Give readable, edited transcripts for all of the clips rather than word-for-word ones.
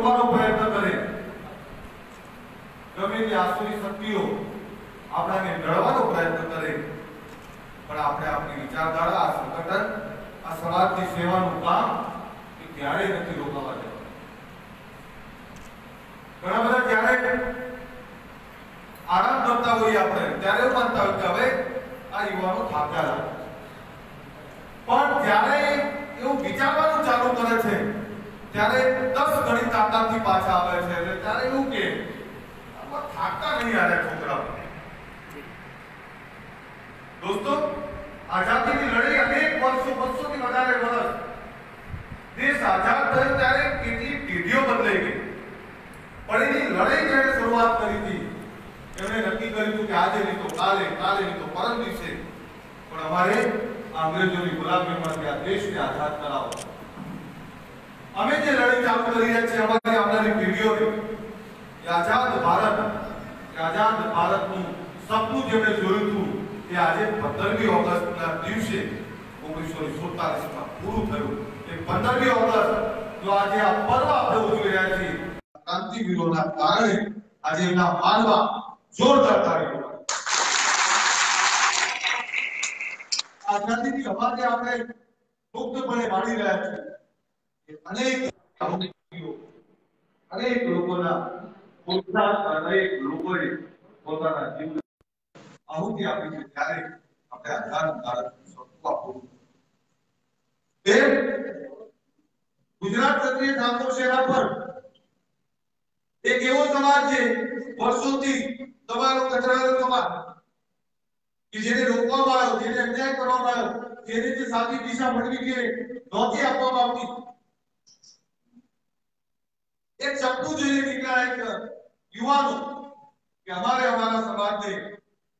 રોકવાનો પ્રયત્ન કરે, ગમે તે આસુરી શક્તિઓ આપણાને ડરવાનો પ્રયત્ન કરે, પણ આપણે આપણી વિચારધારા, આ સંગઠન, આ સમાજની સેવાનું કામ એ ક્યારેય નથી રોકાવા દેવાનું. ઘણા બધા ક્યારે આરામ કરતા હોઈએ આપણે, ત્યારે એવું માનતા હોય કે હવે આ યુવાનો થાક્યા છે, પણ જ્યારે એવું વિચારવાનું ચાલુ કરે છે ત્યારે 10 ગણી તાકાતથી પાછા આવે છે. એટલે ત્યારે એવું કે થાકતા નહીં યાર છોકરાઓ. દોસ્તો, આઝાદીની લડાઈ અનેક વર્ષો, 200 થી વધારે વર્ષ દેશ આઝાદ થયો ત્યારે કેટલી પેઢીઓ બદલાઈ ગઈ, પણ એની લડાઈ જ્યારે શરૂઆત કરી હતી એમણે નક્કી કર્યું હતું કે આજે નહીં તો કાલે, કાલે નહીં તો પરમ દિવસે પણ અમારે અંગ્રેજોની ગુલામીમાંથી આ દેશને આઝાદ કરાવો. અમે જે લડાઈ ચાલુ કરી રહ્યા છીએ અમારી આવનારી પેઢીઓને આઝાદ ભારતનું સપનું જેમણે જોયું હતું એ આજે 15મી ઓગસ્ટના દિવસે 1947માં પૂરું થયું. એ 15મી ઓગસ્ટ જો આજે આ પર્વ આપણે ઉજવી રહ્યા છીએ, ક્રાંતિવીરોના કારણે આજે એમના માનવા જોરદાર તાળી પડે. આઝાદીની હવાને આપણે મુક્તપણે માણી રહ્યા છીએ. અનેક લોકોના અનેક લોકોએ પોતાના જીવ આહુતિ આપી છે ત્યારે આપણે આઝાદ ભારતનું સપનું આપવું. ગુજરાત ક્ષત્રિય ઠાકોર સેના પર એક એવો સમાજ છે વર્ષોથી તમારો કચરાનો સમાજ કે જેને રોકવામાં આવ્યો, જેને અન્યાય કરવામાં આવ્યો, જેને જે સાચી દિશા મળવી જોઈએ નહોતી આપવામાં આવતી. એક સપનું જોઈને નીકળ્યા એક યુવાનો કે અમારે અમારા સમાજને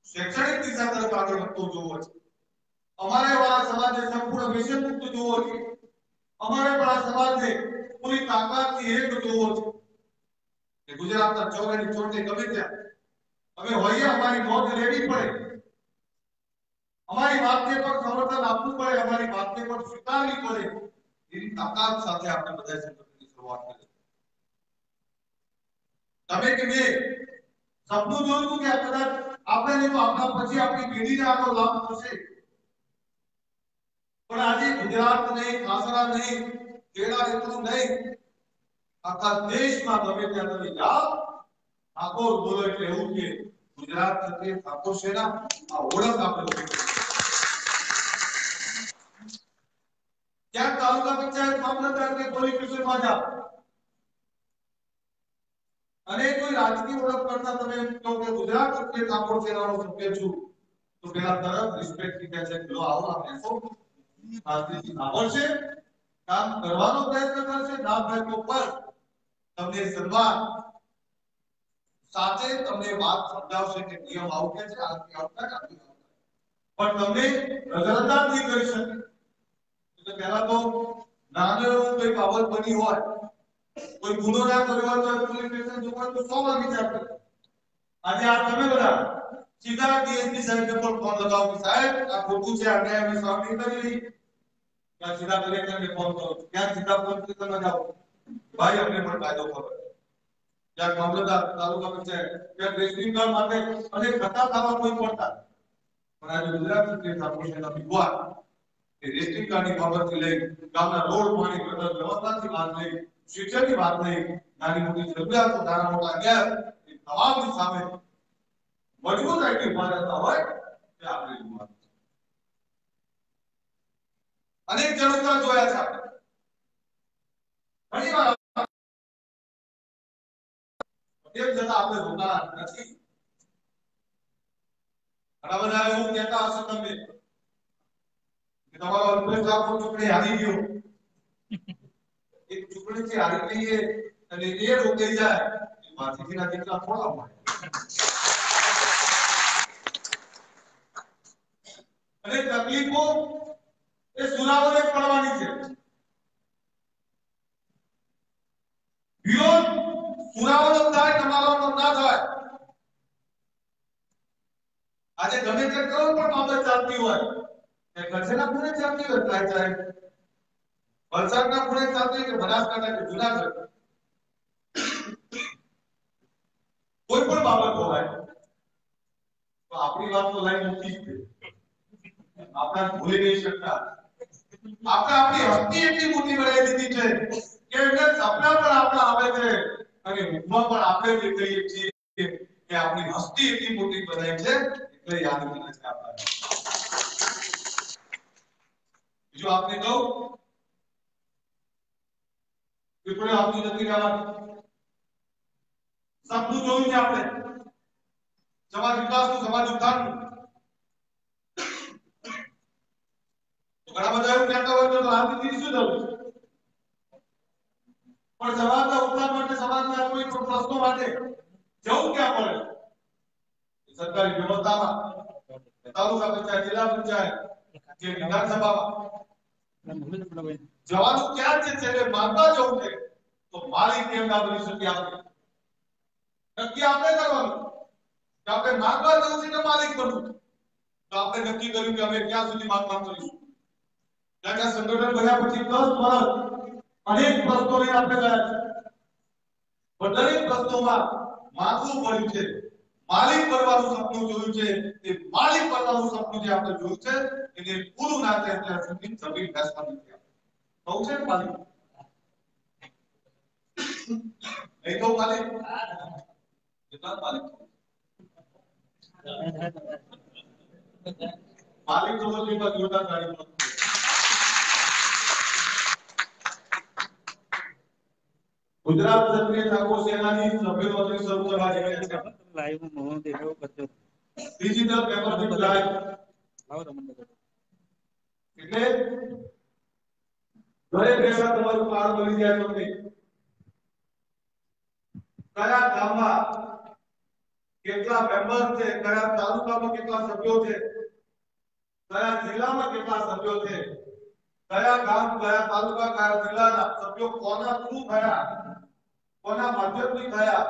શૈક્ષણિક દિશા તરફ આગળ વધતો જોવો છે, અમારે અમારા સમાજને સંપૂર્ણ વ્યસન મુક્ત જોવો છે, અમારે પણ આ સમાજને પૂરી તાકાતથી એક જોવો છે કે ગુજરાતના ચોરેની ચોટે ગમે ત્યાં અમે હોઈએ, અમારી મોત લેવી પડે, અમારી વાતને પણ સમર્થન આપવું પડે, અમારી વાતને પણ સ્વીકારવી પડે, એની તાકાત સાથે આપણે બધા સંગઠનની શરૂઆત કરી. તમે કે મેં સપનું જોયું હતું કે કદાચ આપણે નહીં તો આપણા પછી આપણી પેઢીને આનો લાભ થશે, પણ આજે ગુજરાત નહીં, ખાસરા નહીં, ખેડા એટલું નહીં, આખા દેશમાં ગમે ત્યાં તમે જાઓ ઠાકોર બોલો એટલે એવું કે ગુજરાત ક્ષત્રિય ઠાકોર સેના આ ઓળખ આપણે ક્યાંક તાલુકા પંચાયત મામલતદાર કે પોલીસ સ્ટેશનમાં જાઓ અને કોઈ રાજકીય ઓળખ કરતા તમે કહો કે ગુજરાત ક્ષત્રિય ઠાકોર સેનાનો સભ્ય છું તો પેલા તરત રિસ્પેક્ટ થી કહે છે લો આવો આ બેસો, રાજનીતિ આવડશે, કામ કરવાનો પ્રયત્ન કરશે, ના પ્રયત્નો પર તમને સન્માન સાથે તમને વાત સમજાવશે કે નિયમ આવું કે છે, આથી આવતા નથી પણ તમને નજરઅંદાજ નહીં કરી શકે. એટલે પહેલા તો નાનો કોઈ બાબત બની હોય, કોઈ ગુનો ના કર્યો હોય તો પોલીસ સ્ટેશન જવું તો 100 વાર વિચાર કરે. આજે આ તમે બધા સીધા ડીએસપી સાહેબને પણ ફોન લગાવો કે સાહેબ આ ખોટું છે, અન્યાય અમે સાબિત કરી લીધી, ત્યાં સીધા કલેક્ટરને ફોન કરો, ત્યાં સીધા પોલીસ સ્ટેશનમાં જાઓ, ભાઈ અમને પણ કાયદો ખબર, ત્યાં મામલતદાર તાલુકા પંચાયત ત્યાં રેસ્ટિંગ કામ માટે અને ખતા થવા કોઈ પડતા, પણ આજે ગુજરાત ક્ષત્રિય ઠાકોર સેના વિદ્વાન એ રેસ્ટિંગ કાર્ડની બાબતથી લઈ ગામના રોડ પાણી ગટર વ્યવસ્થાથી વાત લઈ શિક્ષણની વાત લઈ નાની મોટી જરૂરિયાતો નાના મોટા અન્યાય એ તમામની સામે મજબૂતાઈથી ઉભા રહેતા હોય તે આપણે જોવાનું છે. અનેક જણોતા જોયા છે આપણે ઘણી વાર તેમ છતાં આપણે રોકાણા નથી. ઘણા બધા એવું કહેતા હશે તમને કે તમારો અલ્પેશ ઠાકોર ચૂંટણી હારી ગયો, એક ચૂંટણી છે હારી ગઈ અને એ રોકાઈ જાય એ માથીના જેટલા થોડા મળે. અને તકલીફો એ સુનાઓને પડવાની છે. વિરોધ સુનાઓનો થાય, તમારાનો ના થાય. આજે ગમે તે કોઈ પણ બાબત ચાલતી હોય, એ કચ્છના ખૂણે ચાલતી હોય, ચાહે વલસાડના ખૂણે ચાલતી હોય કે બનાસકાંઠા કે જુનાગઢ, બાબત હોય તો આપણી વાત તો લાઈન મૂકી જ દે, આપણે ભૂલી નહીં શકતા. આપણે આપણી હસ્તી એટલી મોટી બનાવી દીધી છે કે એને સપના પણ આપણા આવે છે અને ઊંઘમાં પણ આપણે જ કહીએ છીએ કે આપણી હસ્તી એટલી મોટી બનાવી છે એટલે યાદ કરે છે આપણા. બીજું આપને કહું કે કોઈ આપની નથી રહેવાનું. સપનું જોયું છે આપણે સમાજ વિકાસનું, સમાજ ઉત્થાનનું. ઘણા બધા એવું કહેતા હોય તો રાજનીતિ શું થયું પણ સમાજના ઉત્થાન માટે, સમાજના કોઈ પણ પ્રશ્નો માટે જવું ક્યાં પડે? સરકારી વ્યવસ્થામાં, તાલુકા પંચાયત, જિલ્લા પંચાયત કે વિધાનસભામાં જવાનું ક્યાં છે? છેલ્લે માંગવા જવું છે તો માલિક કેમ ના બની શકે? આપણે નક્કી આપણે કરવાનું કે આપણે માંગવા જવું છે કે માલિક બનવું. તો આપણે નક્કી કર્યું કે અમે ક્યાં સુધી માંગવા કરીશું. કારણ કે સંગઠન બન્યા પછી 10 વર્ષ અનેક પ્રશ્નો લઈને આપણે ગયા છે. દરેક પ્રશ્નોમાં માંગવું પડ્યું છે. માલિક બનવાનું સપનું જોયું છે. એ માલિક બનવાનું સપનું જે આપણે જોયું છે એને પૂરું ના થાય ત્યાં સુધી જમીન બેસવા નથી. કહું છે ને માલિક નહીં તો માલિક કેટલા માલિક માલિક તો બોલી પર જોતા ગાડી. ગુજરાત ક્ષત્રિય ઠાકોર સેનાની સભ્ય નોંધણી શરૂ કરવા જઈ રહ્યા છે. લાઈવ માં મોહ દેખાવ કરજો. ડિજિટલ મેમ્બરશિપ લાઈવ લાવો તમને એટલે ઘરે બેઠા તમારું કાર્ડ મળી જાય. તમને કયા ગામમાં કેટલા મેમ્બર છે, કયા તાલુકામાં કેટલા સભ્યો છે, કયા જિલ્લામાં કેટલા સભ્યો છે, કયા ગામ, કયા તાલુકા, કયા જિલ્લાના સભ્યો કોના થ્રુ થયા, કોના માધ્યમથી થયા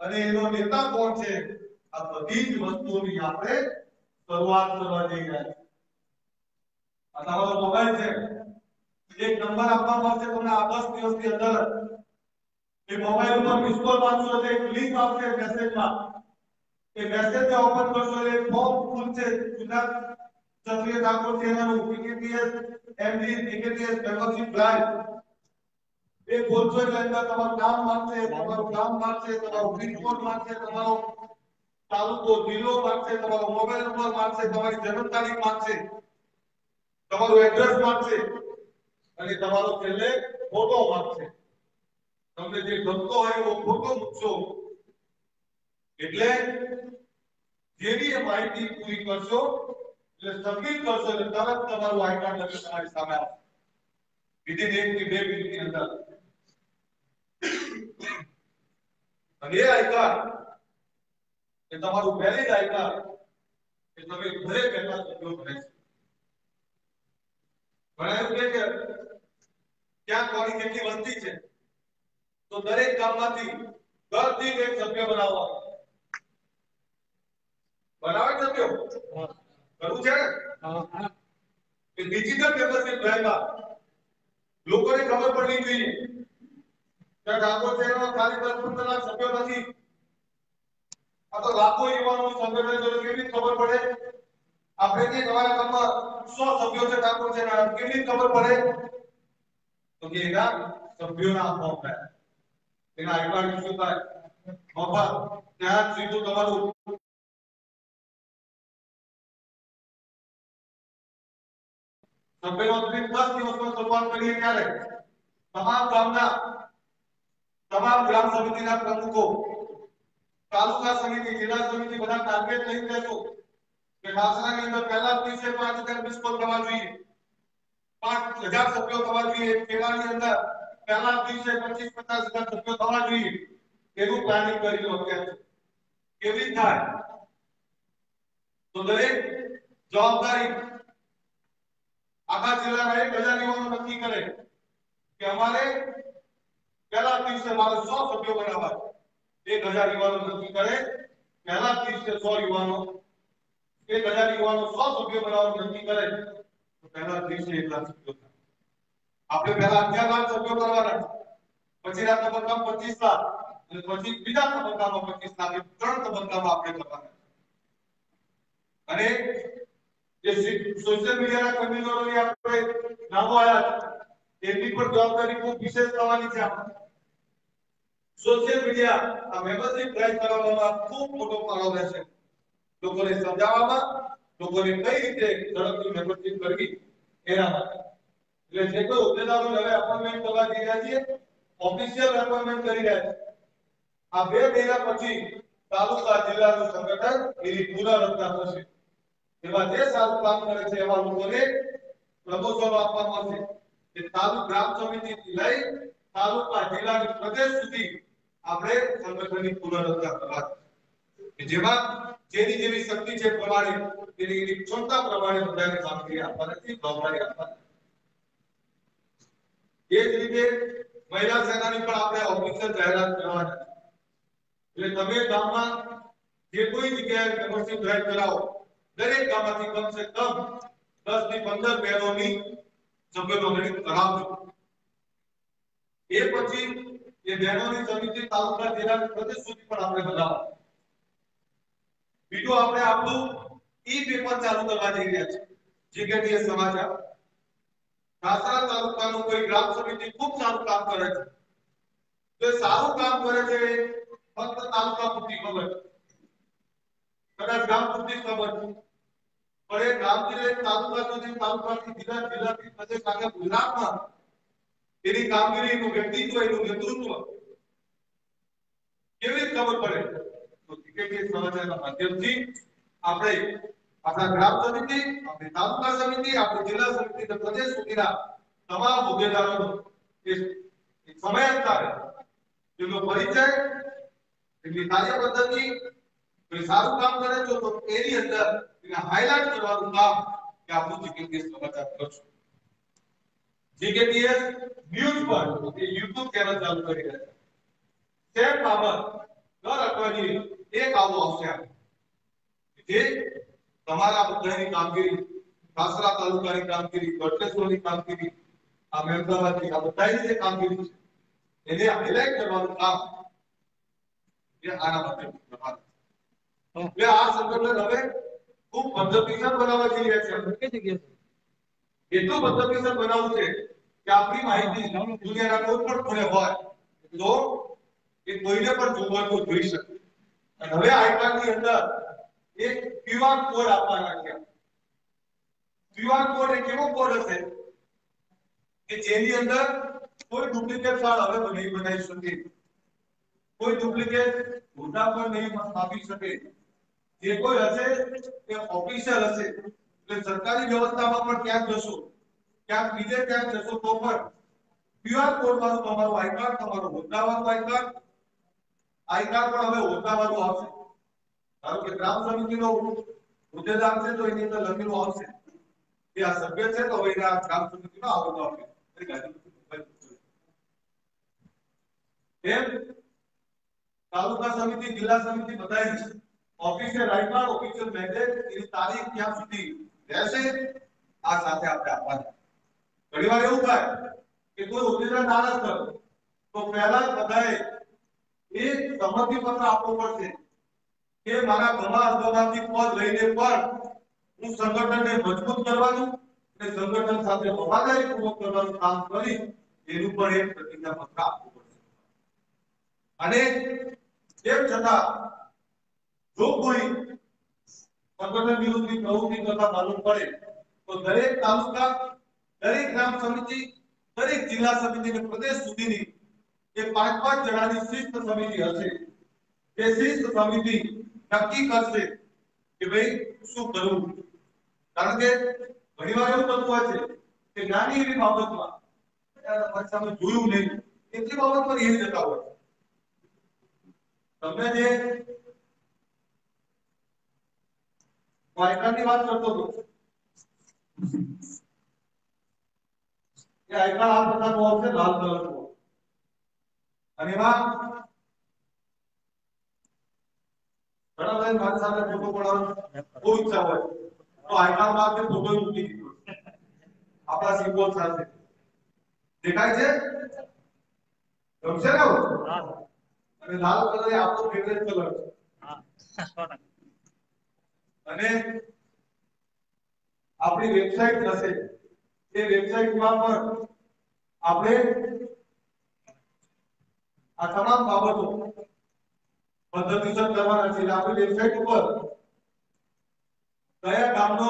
અને એનો નેતા કોણ છે, આ બધી જ વસ્તુઓની આપણે શરૂઆત કરવા જઈ રહ્યા છીએ. આ તમારો મોબાઈલ છે. એક નંબર આપવામાં આવશે તમને આ 10 દિવસની અંદર. એ મોબાઈલ ઉપર મિસ કોલ માંગશો એટલે એક લિંક આવશે મેસેજમાં. એ મેસેજને ઓપન કરશો એટલે ફોર્મ ખુલશે. ગુજરાત ક્ષત્રિય ઠાકોર સેનાનું પીકેટીએસ એમડી પીકેટીએસ મેમ્બરશિપ ડ્રાઈવ. એ ખોલશો એટલે અંદર તમારું નામ માંગશે, તમારું ગામ માંગશે, તમારું પિન કોડ માંગશે, તમારો તાલુકો, જિલ્લો માંગશે, તમારો મોબાઈલ નંબર માંગશે, તમારી જન્મ તારીખ માંગશે, તમારું એડ્રેસ માંગશે અને તમારો છેલ્લે ફોટો માંગશે. તમને જે ગમતો હોય એવો ફોટો મૂકશો એટલે જેવી માહિતી પૂરી કરશો એટલે સબમિટ કરશો એટલે તરત તમારું આઈ કાર્ડ લખી તમારી સામે આવશે. વિધિન 1 થી 2 મિનિટની અંદર. અને એ આઈ કાર્ડ એ તમારું વેલિડ આઈ કાર્ડ એ તમે ઘરે બેઠા ઉપયોગ કરી શકો. ઘણા એવું કે ક્યાં કોની કેટલી વસ્તી છે તો દરેક ગામમાંથી ઘર દીઠ એક સભ્ય બનાવવા. બનાવે સભ્યો કરવું છે ને? હા. એ ડિજિટલ મેમ્બરશિપ ડ્રાઈવમાં લોકોને ખબર પડવી જોઈએ કે ઠાકોર સેનામાં ખાલી 10-15 લાખ સભ્યો નથી. આ તો લાખો યુવાનોનું સંગઠન છે. કેવી ખબર પડે? આપણે જે તમારા ગામમાં 100 સભ્યો છે ઠાકોર સેના, કેવી ખબર પડે? તો કે એના સભ્યોના ફોર્મ થાય, એના આઈ કાર્ડ ઇસ્યુ થાય મફત. ત્યાં સીધું તમારું સભ્ય નોંધણી 10 દિવસમાં શરૂઆત કરીએ ત્યારે તમામ ગામના તમામ ગ્રામ સમિતિના પ્રમુખો, તાલુકા સમિતિ, જિલ્લા સમિતિ બધા ટાર્ગેટ લઈ લેશો કે ઠાસરાની અંદર પહેલા દિવસે 5000 મિસ કોલ થવા જોઈએ, 5000 સભ્યો થવા જોઈએ. કેવાની અંદર પહેલા દિવસે 25-50 હજાર સભ્યો થવા જોઈએ. એનું પ્લાનિંગ કરી લો. અત્યારે કેવી થાય તો દરેક જવાબદારી આખા જિલ્લાના 1000 યુવાનો નક્કી કરે કે અમારે પહેલા દિવસે મારે 100 સભ્યો બનાવવા. 1000 યુવાનો નક્કી કરે પહેલા દિવસે 100 યુવાનો, 1000 યુવાનો 100 સભ્યો બનાવવાનું નક્કી કરે તો પહેલા દિવસે 1 લાખ સભ્યો થાય. આપણે પહેલા 11 લાખ સભ્યો કરવાના, પછીના તબક્કામાં 25 લાખ, અને પછી બીજા તબક્કામાં 25 લાખ, 3 તબક્કામાં આપણે કરવાના. અને જે સોશિયલ મીડિયાના કન્વીનરોની આપણે નામો આવ્યા એમની પણ જવાબદારી ખૂબ વિશેષ થવાની છે. સોશિયલ મીડિયા આ મેમ્બરશિપ ડ્રાઈવ કરવામાં ખૂબ મોટો ફાળો રહેશે. લોકોને સમજાવવામાં, લોકોને કઈ રીતે ઝડપથી મેમ્બરશિપ કરવી એના માટે. એટલે જે કોઈ હોદ્દેદારો હવે અપોઇન્ટમેન્ટ કરવા જઈ રહ્યા છીએ, ઓફિશિયલ અપોઇન્ટમેન્ટ કરી રહ્યા છે. આ 2 મહિના પછી તાલુકા જિલ્લાનું સંગઠન એની પુનઃરચના થશે. એમાં જે સારું કામ કરે છે એવા લોકોને પ્રમોશન આપવામાં આવશે. એ તાલુકા ગ્રામ સમિતિથી લઈ તાલુકા જિલ્લાની પ્રદેશ સુધી આપણે સંગઠનની પુનઃરચના કરવાની. જેમાં જેની જેવી શક્તિ છે પ્રમાણે તેની ક્ષમતા પ્રમાણે બધાને કામગીરી આપવાની, જવાબદારી આપવાની. એ જ રીતે મહિલા સેનાની પણ આપણે ઓફિશિયલ જાહેરાત કરવાના છે. એટલે તમે ગામમાં જે કોઈ જગ્યાએ મેમ્બરશિપ ડ્રાઈવ કરાવો, દરેક ગામમાંથી કમસે કમ 10 થી 15 બહેનોની સભ્ય નોંધણી કરાવજો. એ પછી એ બહેનોની સમિતિ તાલુકા જિલ્લા પ્રદેશ સુધી પણ આપણે બનાવવા. બીજું આપણે આપણું ઈ-પેપર ચાલુ કરવા જઈ રહ્યા છે, જીકેટીએસ સમાચાર. ખાસરા તાલુકાનું કોઈ ગ્રામ સમિતિ ખૂબ સારું કામ કરે છે, તો સારું કામ કરે છે ફક્ત તાલુકા પૂરતી ખબર છે, કદાચ ગામ પૂરતી ખબર છે, પણ એ ગામથી તાલુકા સુધી, તાલુકાથી જિલ્લા, જિલ્લાથી પ્રદેશ આગળ ગુજરાતમાં એની કામગીરીનું વ્યક્તિત્વ, એનું નેતૃત્વ કેવી રીતે ખબર પડે? તો જીકેટીએસ સમાચારના માધ્યમથી આપણે આપણા ગ્રામ સમિતિ, આપણી તાલુકા સમિતિ, આપણી જિલ્લા સમિતિ અને પ્રદેશ સુધીના તમામ હોદ્દેદારોનો સમયાંતરે જેનો પરિચય, એમની કાર્ય પદ્ધતિ, કોઈ સારું કામ કરે છે તો એની અંદર એને હાઇલાઇટ કરવાનું કામ કે આપણું જીકેટીએસ સમાચાર કરશું. જીકેટીએસ ન્યૂઝ પર એ YouTube ચેનલ ચાલુ કરી રહ્યા છે. સેમ બાબત દર અઠવાડિયે એક આવું આવશે, જે તમારા બધાની કામગીરી, ખાસરા તાલુકાની કામગીરી, ગઢેશ્વરની કામગીરી, આ મહેમદાવાદની આ બધાની જે કામગીરી છે એને હાઇલાઇટ કરવાનું કામ એ આના માટે કરવાનું. એટલે આ સંગઠન હવે ખૂબ પદ્ધતિસર બનાવવા જઈ રહ્યા છે. એટલું પદ્ધતિસર બનાવવું છે કે આપણી માહિતી દુનિયાના કોઈ પણ ખૂણે હોય તો એ કોઈને પણ જોવાનું જોઈ શકે. અને હવે આઈકાર્ડની અંદર એક ક્યુઆર કોડ આપવાના છે. ક્યુઆર કોડ એ કેવો કોડ હશે કે જેની અંદર કોઈ ડુપ્લિકેટ ફાઇલ હવે નહીં બનાવી શકે, કોઈ ડુપ્લિકેટ હોદ્દા પર નહીં આપી શકે. જે કોઈ હશે એ ઓફિશિયલ હશે. એટલે સરકારી વ્યવસ્થામાં પણ ક્યાંક જશો, ક્યાંક બીજે ક્યાંક જશો તો પણ ક્યુઆર કોડ વાળું તમારું આઈ કાર્ડ, તમારું હોદ્દાવાળું આઈ કાર્ડ પણ હવે હોદ્દાવાળું આવશે. ધારો કે ગ્રામ સમિતિનો હોદ્દેદાર છે તો એની અંદર લખેલું આવશે કે આ સભ્ય છે તો હવે આ ગ્રામ સમિતિનો આ હોદ્દો આવશે. એમ તાલુકા સમિતિ, જિલ્લા સમિતિ બધાય છે. Official I card, official message, એની તારીખ ક્યાં સુધી રહેશે આ સાથે આપણે આપવાની. ઘણીવાર એવું થાય કે કોઈ હોદ્દેદાર નારાજ કરે તો પહેલા બધાએ એક સંમતિ પત્ર આપવો પડશે કે મારા ગમામાંથી પદ લઈને પણ હું સંગઠનને મજબૂત કરવાનું અને સંગઠન સાથે વફાદારીપૂર્વક કરવાનું કામ કરી એનું પણ એક પ્રતિજ્ઞાપત્ર આપવું પડશે. અને તેમ છતાં જો કોઈ સંગઠન વિરોધી પ્રવૃત્તિ કરતા માલુમ પડે તો દરેક તાલુકા, દરેક ગ્રામ સમિતિ, દરેક જિલ્લા સમિતિ અને પ્રદેશ સુધીની એ 5-5 જણાની શિસ્ત સમિતિ હશે. એ શિસ્ત સમિતિ નક્કી કરશે કે ભાઈ શું કરવું. કારણ કે ઘણીવાર એવું થતું હોય છે કે નાની એવી બાબતમાં તમારી સામે જોયું નહીં એટલી બાબત પર એ જતા હોય. તમને જે આઈકાર્ડની વાત કરતો હતો એ આઈકાર્ડ આ પ્રકારનું આવશે, લાલ કલરનું. અને એમાં ઘણા બધા મારી સાથે ફોટો પડાવવાનો બહુ ઈચ્છા હોય તો આઈકાર્ડમાં આપણે ફોટો મૂકી દીધો આપણા સિમ્બોલ સાથે. દેખાય છે? ગમશે ને? અને લાલ કલર એ આપણો ફેવરેટ કલર છે. હા 100%. અને આપણી વેબસાઈટ હશે એ વેબસાઈટમાં પણ આપણે આ તમામ બાબતો પદ્ધતિસર કરવાના છે. આપણી વેબસાઈટ ઉપર કયા ગામનો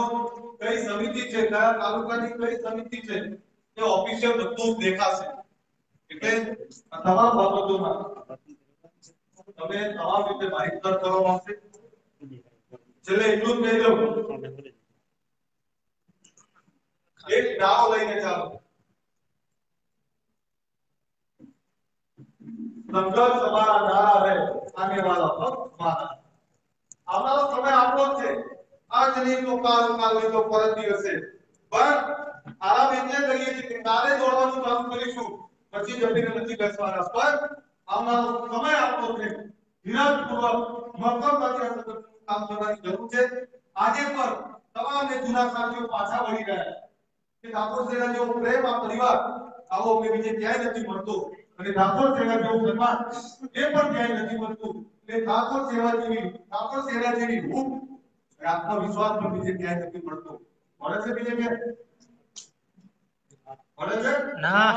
કઈ સમિતિ છે, કયા તાલુકાની કઈ સમિતિ છે તે ઓફિશિયલ બધું દેખાશે. એટલે આ તમામ બાબતોમાં તમે તમામ રીતે માહિતગાર કરવામાં આવશે. છેલ્લે એટલું જ કહી દઉં, એક નાવ લઈને ચાલો. संघर्ष हमारा नारा है, आने वाला वक्त हमारा. આવનારો સમય આપણો જ છે. આજ નહીં તો કાલ, કાલ નહીં તો પરમ દિવસે. પણ આરામ એટલે કરીએ છીએ કે કાલે દોડવાનું ચાલુ કરીશું, પછી જમીને નથી બેસવાના. પણ આવનારો સમય આપણો છે. ધીરજપૂર્વક મક્કમતાથી આ સંગઠનનું કામ કરવાની જરૂર છે. આજે પણ તમામ જૂના સાથીઓ પાછા વળી ગયા કે ઠાકોર સેના જેવો પ્રેમ આ પરિવાર આવો અમને બીજે ક્યાંય નથી મળતો. અને ઠાકોર સેના જેવું સન્માન એ પણ ક્યાંય નથી મળતું. એટલે ઠાકોર સેના જેવી ભૂખ અને આત્મવિશ્વાસ પણ બીજે ક્યાંય નથી મળતો. મળે છે બીજે ક્યાંય? મળે છે ના.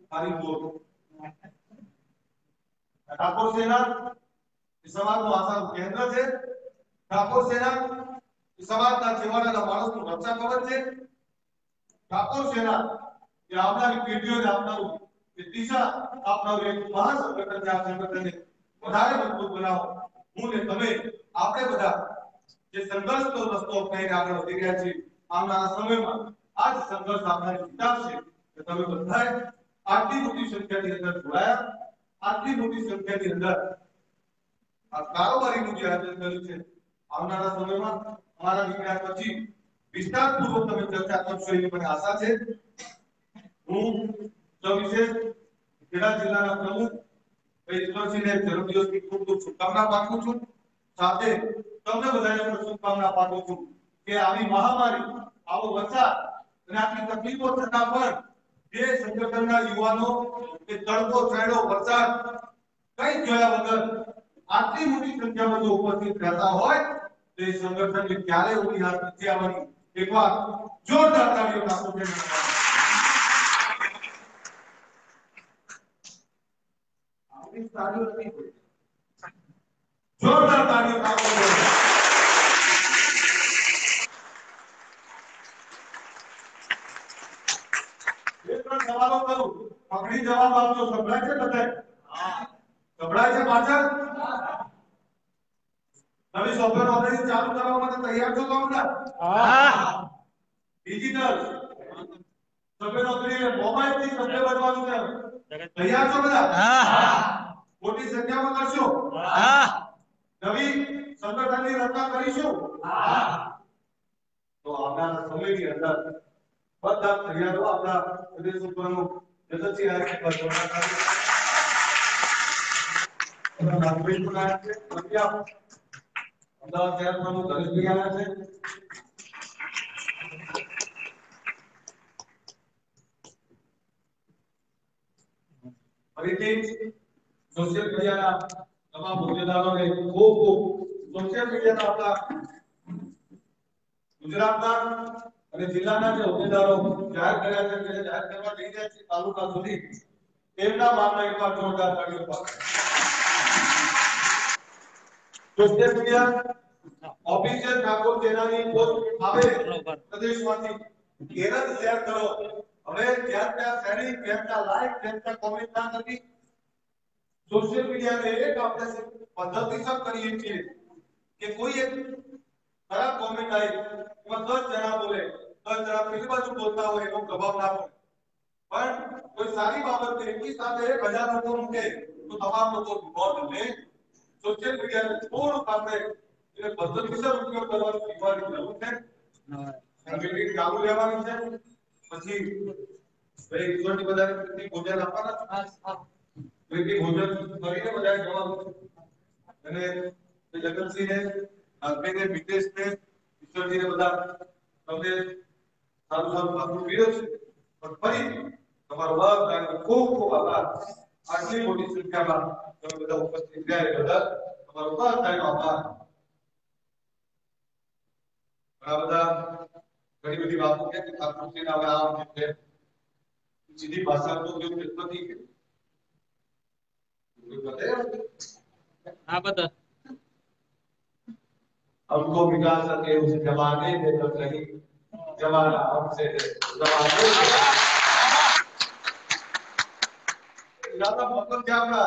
ખાલી બોલ. ઠાકોર સેના એ સમાજનું આશાનું કેન્દ્ર છે. ઠાકોર સેના એ સમાજના છેવાડાના માણસનું રક્ષા કવચ છે. ઠાકોર સેના એ આવનારી પેઢીઓને આપનારું એ દિશા આપનારું એક મહાન સંગઠન છે. આ સંગઠનને વધારે મજબૂત બનાવો. હું ને તમે આપણે બધા જે સંઘર્ષનો રસ્તો અપનાવીને આગળ વધી રહ્યા છીએ, આવનારા સમયમાં આ જ સંઘર્ષ આપનારી કિતાબ છે કે તમે બધાએ આટલી મોટી સંખ્યાની અંદર જોડાયા, આટલી મોટી સંખ્યાની અંદર આ કારોબારીનું જે આયોજન કર્યું છે. આવનારા સમયમાં અમારા નીકળ્યા પછી વિસ્તારપૂર્વક તમે ચર્ચા કરશો એવી મને આશા છે. હું સવિશેષ ખેડા જિલ્લાના પ્રમુખ ઈશ્વરસિંહને જન્મદિવસની ખૂબ ખૂબ શુભકામના પાઠવું છું. સાથે તમને બધાને પણ શુભકામના પાઠવું છું કે આવી મહામારી, આવો વરસાદ અને આટલી તકલીફો છતાં પણ જે સંગઠનના યુવાનો એ તડકો, છાંયડો, વરસાદ કઈ જોયા વગર આટલી મોટી સંખ્યામાં જો ઉપસ્થિત રહેતા હોય તો એ સંગઠનને ક્યારે ઉભી હાથ નથી આવવાની. એકવાર જોરદાર તાળીઓ આપો. આપણી તાળીઓ નથી કોઈ. જોરદાર તાળીઓ આપો. એક પણ સવાલો કરું, પકડી જવાબ આપજો. સંભળાય છે બધાય? હા. સંભળાય છે પાછળ? તમે સોફ્ટવેર ઓપરેટિંગ ચાલુ કરવા માટે તૈયાર છો તો હમણાં? હા. ડિજિટલ સોફ્ટવેર ઓપરેટિંગ મોબાઈલથી સોફ્ટવેર બનવાનું છે. તૈયાર છો બધા? હા. મોટી સંખ્યામાં કરશો? હા. નવી સંગઠનની રચના કરીશું? હા. તો આવનારા સમયની અંદર બધા તૈયારો આપણા પ્રદેશ ઉપરનો જગતસિંહ આચાર્ય પર નાગરિક બનાવ્યા છે. અમદાવાદ શહેર પ્રમુખ ધનેશભાઈ આવ્યા છે. ફરીથી સોશિયલ મીડિયાના તમામ હોદ્દેદારોને ખૂબ ખૂબ સોશિયલ મીડિયાના આપણા ગુજરાતના અને જિલ્લાના જે હોદ્દેદારો જાહેર કર્યા છે, જે જાહેર કરવા જઈ રહ્યા છે તાલુકા સુધી, તેમના મામલા એકવાર જોરદાર તાળીઓ પાડો. સોશિયલ મીડિયા ઓફિશિયલ ઠાકોર સેનાની પોસ્ટ આવે પ્રદેશમાંથી કેરળ શેર કરો. હવે જ્યાં ત્યાં શેરિંગ, જ્યાં ત્યાં લાઈક, જ્યાં ત્યાં કોમેન્ટ ના કરવી. સોશિયલ મીડિયાને એક આપણે પદ્ધતિસર કરીએ છીએ કે કોઈ એક ખરાબ કોમેન્ટ આવી એમાં 10 જણા બોલે, 10 જણા પેલી બાજુ બોલતા હોય એનો પ્રભાવ ના પડે. પણ કોઈ સારી બાબત એકી સાથે 1000 લોકો મૂકે તો તમામ લોકો નોંધ લે. સોશિયલ મીડિયાને થોડુંક આપણે એને પદ્ધતિસર ઉપયોગ કરવાનું શીખવાની જરૂર છે. મીટિંગ ચાલુ રહેવાની છે. પછી ભાઈ ઈશ્વરની બધાને કેટલી ભોજન આપવાના છે. કેટલી ભોજન કરીને બધાએ જવાનું છે. અને જગતસિંહને, નાગરિકને, મિતેશને, ઈશ્વરજીને બધા તમને સારું સારું ભાગનું પીરો છે. પણ ફરી તમારો બધાનો ખૂબ ખૂબ આભાર. આટલી મોટી સંખ્યામાં તમે બધા ઉપસ્થિત રહ્યા એ બદલ તમારો બધાનો આભાર. ઘણા બધા ઘણી બધી વાતો કે ઠાકોરજીના હવે આમ છે સીધી ભાષા તો કેવું નથી કે हाँ बता हमको विकास के उस जमाने में तो नहीं जमाना हमसे जमाने ज्यादा मतलब क्या अपना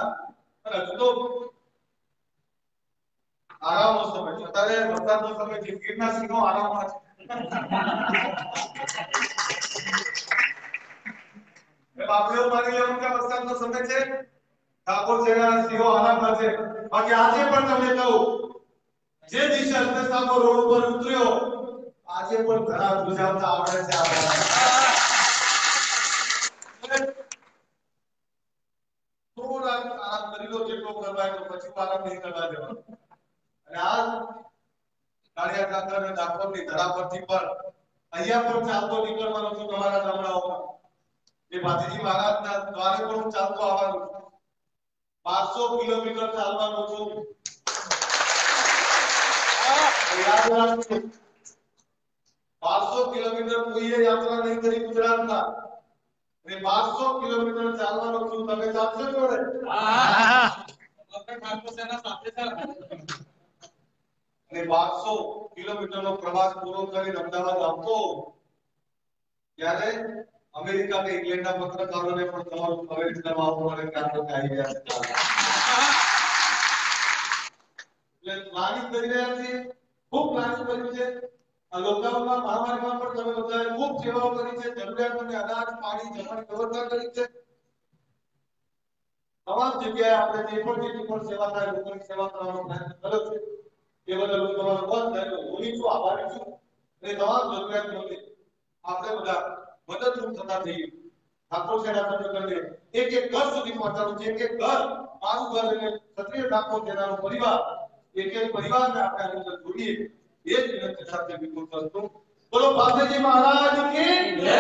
हजू तो आराम समय અત્યારે વરસાદનો સમય છે ગીરના સિંહો આરામમાં છે આપણે એવું માની લેવું કે વરસાદનો સમય છે ઠાકોર સેના સિંહો આરામમાં છે બાકી આજે પણ તમને કહું જે દિવસે અલ્પેશાનો રોડ ઉપર ઉતર્યો આજે પણ ઘણા ગુજરાતના આવડે છે થોડા આરામ કરી લો જેટલો કરવાય તો પછી આરામ નહીં કરવા દેવાનો અને આ કાળિયા કાકા અને ડાકોરની ધરા પરથી પણ અહીંયા પણ ચાલતો નીકળવાનો છું તમારા ગામડાઓમાં એ ભાતીજી મહારાજના દ્વારે પણ હું ચાલતો આવવાનો છું 1200 કિલોમીટર ચાલવાનો છું યાદ રાખજો 1200 કિલોમીટર કોઈએ યાત્રા નહીં કરી ગુજરાતના અને 1200 કિલોમીટર ચાલવાનો છું તમે ચાલશો જોડે हाँ ठाकुर सेना साथे सर અને 1200 કિલોમીટરનો પ્રવાસ પૂરો કરીને અમદાવાદ આવતો ત્યારે અમેરિકા કે ઇંગ્લેન્ડના પત્રકારોને પણ તમારું કવરેજ કરવા આવવું પડે કે આપણે આવી ગયા છે એટલે પ્લાનિંગ કરી રહ્યા છીએ ખૂબ પ્લાનિંગ કર્યું છે આ લોકડાઉનમાં મહામારીમાં પણ તમે બધાએ ખૂબ સેવાઓ કરી છે જરૂરિયાતોને અનાજ પાણી જમવાની વ્યવસ્થા કરી છે તમામ જગ્યાએ આપણે જે પણ સેવા થાય લોકોની સેવા કરવાનો પ્રયત્ન કર્યો છે એ બદલ હું તમારો બહુ ઋણી છું આભારી છું અને તમામ જરૂરિયાતોને આપણે બધા મદદરૂપ થતા થઈએ ઠાકોર સેના સંગઠનને એક એક ઘર સુધી પહોંચાડવું છે એક એક ઘર મારું ઘર એટલે ક્ષત્રિય ઠાકોર સેનાનો પરિવાર એક એક પરિવારને આપણે આ અંદર જોડીએ એ જ વિનંતી સાથે વિનંતી કરતો બોલો ભાતીજી મહારાજ કી જય